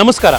ನಮಸ್ಕಾರ.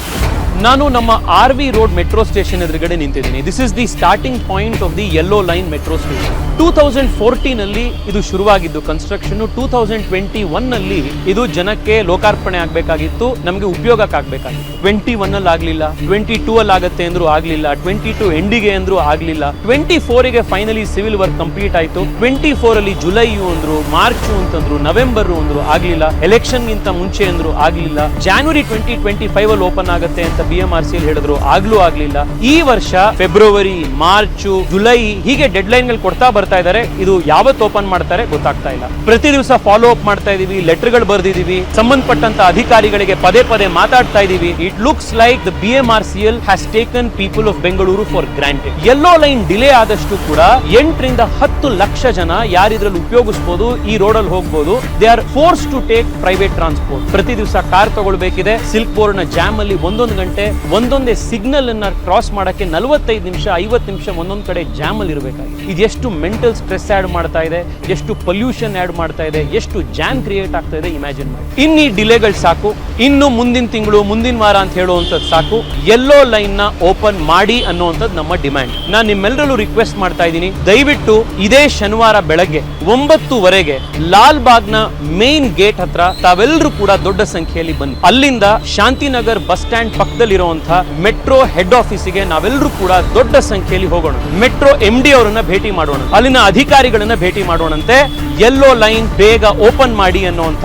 ನಾನು ನಮ್ಮ ಆರ್.ವಿ. ರೋಡ್ ಮೆಟ್ರೋ ಸ್ಟೇಷನ್ ಎದುರುಗಡೆ ನಿಂತಿದ್ದೀನಿ. This is the starting point of the yellow line metro station. 2014 ಅಲ್ಲಿ ಇದು ಶುರುವಾಗಿದ್ದು ಕನ್ಸ್ಟ್ರಕ್ಷನ್. 2021 ನಲ್ಲಿ ಇದು ಜನಕ್ಕೆ ಲೋಕಾರ್ಪಣೆ ಆಗಬೇಕಾಗಿತ್ತು, ನಮಗೆ ಉಪಯೋಗಕ್ಕಾಗಬೇಕಾಗಿತ್ತು. 21 ಅಲ್ಲಿ ಆಗಲಿಲ್ಲ, 22 ಅಲ್ಲಿ ಆಗುತ್ತೆ ಅಂದ್ರೂ ಆಗಲಿಲ್ಲ, 22 ಎಂಡಿಗೆ ಅಂದ್ರೂ ಆಗಲಿಲ್ಲ, 24 ಗೆ ಫೈನಲಿ ಸಿವಿಲ್ ವರ್ಕ್ ಕಂಪ್ಲೀಟ್ ಆಯಿತು. 24 ಅಲ್ಲಿ ಜುಲೈ ಅಂದ್ರು, ಮಾರ್ಚ್ ಅಂತಂದ್ರು, ನವೆಂಬರ್ ಅಂದ್ರು ಆಗಲಿಲ್ಲ, ಎಲೆಕ್ಷನ್ ಗಿಂತ ಮುಂಚೆ ಅಂದ್ರು ಆಗಲಿಲ್ಲ, ಜಾನ್ವರಿ 2025 ಅಲ್ಲಿ ಓಪನ್ ಆಗುತ್ತೆ ಅಂತ BMRC ಹೇಳಿದ್ರು, ಆಗ್ಲೂ ಆಗ್ಲಿಲ್ಲ. ಈ ವರ್ಷ ಫೆಬ್ರವರಿ, ಮಾರ್ಚ್, ಜುಲೈ ಹೀಗೆ ಡೆಡ್ ಲೈನ್ ಗಳು ಕೊಡ್ತಾ ಬರ್ತಾ ಇದ್ದಾರೆ. ಇದು ಯಾವತ್ತು ಓಪನ್ ಮಾಡ್ತಾರೆ ಗೊತ್ತಾಗ್ತಾ ಇಲ್ಲ. ಪ್ರತಿ ದಿವಸ ಫಾಲೋ ಅಪ್ ಮಾಡ್ತಾ ಇದೀವಿ, ಲೆಟರ್ಗಳು ಬರ್ದಿದೀವಿ, ಸಂಬಂಧಪಟ್ಟಂತ ಅಧಿಕಾರಿಗಳಿಗೆ ಪದೇ ಪದೇ ಮಾತಾಡ್ತಾ ಇದೀವಿ. It looks like the BMRCL has taken people of Bengaluru for granted. Yellow line delay ಆದಷ್ಟು ಕೂಡ 8 ರಿಂದ 10 ಲಕ್ಷ ಜನ ಯಾರಿದ್ರಲ್ಲಿ ಉಪಯೋಗಿಸಬಹುದು, ಈ ರೋಡ್ ಅಲ್ಲಿ ಹೋಗಬಹುದು. They are forced to take private transport. ಪ್ರತಿ ದಿವಸ ಕಾರ್ ತಗೊಳ್ಬೇಕಿದೆ. ಸಿಲ್ಕ್ ಬೋರ್ಡ್ ನ ಜಾಮ್ ಅಲ್ಲಿ ಒಂದೊಂದು ಗಂಟೆ ಒಂದೊಂದೇ ಸಿಗ್ನಲ್ ಅನ್ನ ಕ್ರಾಸ್ ಮಾಡಕ್ಕೆ 45 ನಿಮಿಷ 50 ನಿಮಿಷ ಒಂದೊಂದು ಕಡೆ ಜಾಮ್ ಅಲ್ಲಿ ಇರಬೇಕಾಗಿದೆ. ಇದು ಎಷ್ಟು ಮೆಂಟಲ್ ಸ್ಟ್ರೆಸ್ ಆಡ್ ಮಾಡ್ತಾ ಇದೆ, ಎಷ್ಟು ಪೊಲ್ಯೂಷನ್ ಆಡ್ ಮಾಡ್ತಾ ಇದೆ, ಎಷ್ಟು ಜಾಮ್ ಕ್ರಿಯೇಟ್ ಆಗ್ತಾ ಇದೆ ಇಮ್ಯಾಜಿನ್ ಮಾಡಿ. ಇನ್ನು ಈ ಡಿಲೇಗಳು ಸಾಕು, ಇನ್ನು ಮುಂದಿನ ತಿಂಗಳು ಮುಂದಿನ ವಾರ ಅಂತ ಹೇಳುವಂಥದ್ದು ಸಾಕು. ಯೆಲ್ಲೋ ಲೈನ್ ನ ಓಪನ್ ಮಾಡಿ ಅನ್ನುವಂಥದ್ದು ನಮ್ಮ ಡಿಮ್ಯಾಂಡ್. ನಾನು ನಿಮ್ಮೆಲ್ಲರಲ್ಲೂ ರಿಕ್ವೆಸ್ಟ್ ಮಾಡ್ತಾ ಇದ್ದೀನಿ, ದಯವಿಟ್ಟು ಇದೇ ಶನಿವಾರ ಬೆಳಗ್ಗೆ 9:00 ಲಾಲ್ ಬಾಗ್ನ ಮೇನ್ ಗೇಟ್ ಹತ್ರ ತಾವೆಲ್ಲರೂ ಕೂಡ ದೊಡ್ಡ ಸಂಖ್ಯೆಯಲ್ಲಿ ಬನ್ನಿ. ಅಲ್ಲಿಂದ ಶಾಂತಿನಗರ್ ಬಸ್ ಸ್ಟ್ಯಾಂಡ್ ಪಕ್ಕದಲ್ಲಿರುವಂತಹ ಮೆಟ್ರೋ ಹೆಡ್ ಆಫೀಸಿಗೆ ನಾವೆಲ್ಲರೂ ಕೂಡ ದೊಡ್ಡ ಸಂಖ್ಯೆಯಲ್ಲಿ ಹೋಗೋಣ. ಮೆಟ್ರೋ MD ಅವರನ್ನ ಭೇಟಿ ಮಾಡೋಣ, ಅಲ್ಲಿನ ಅಧಿಕಾರಿಗಳನ್ನ ಭೇಟಿ ಮಾಡೋಣಂತೆ. ಯೆಲ್ಲೋ ಲೈನ್ ಬೇಗ ಓಪನ್ ಮಾಡಿ ಅನ್ನುವಂಥ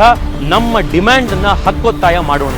ನಮ್ಮ ಡಿಮ್ಯಾಂಡ್ ಅನ್ನ ಹಕ್ಕೊತ್ತಾಯ ಮಾಡೋಣ.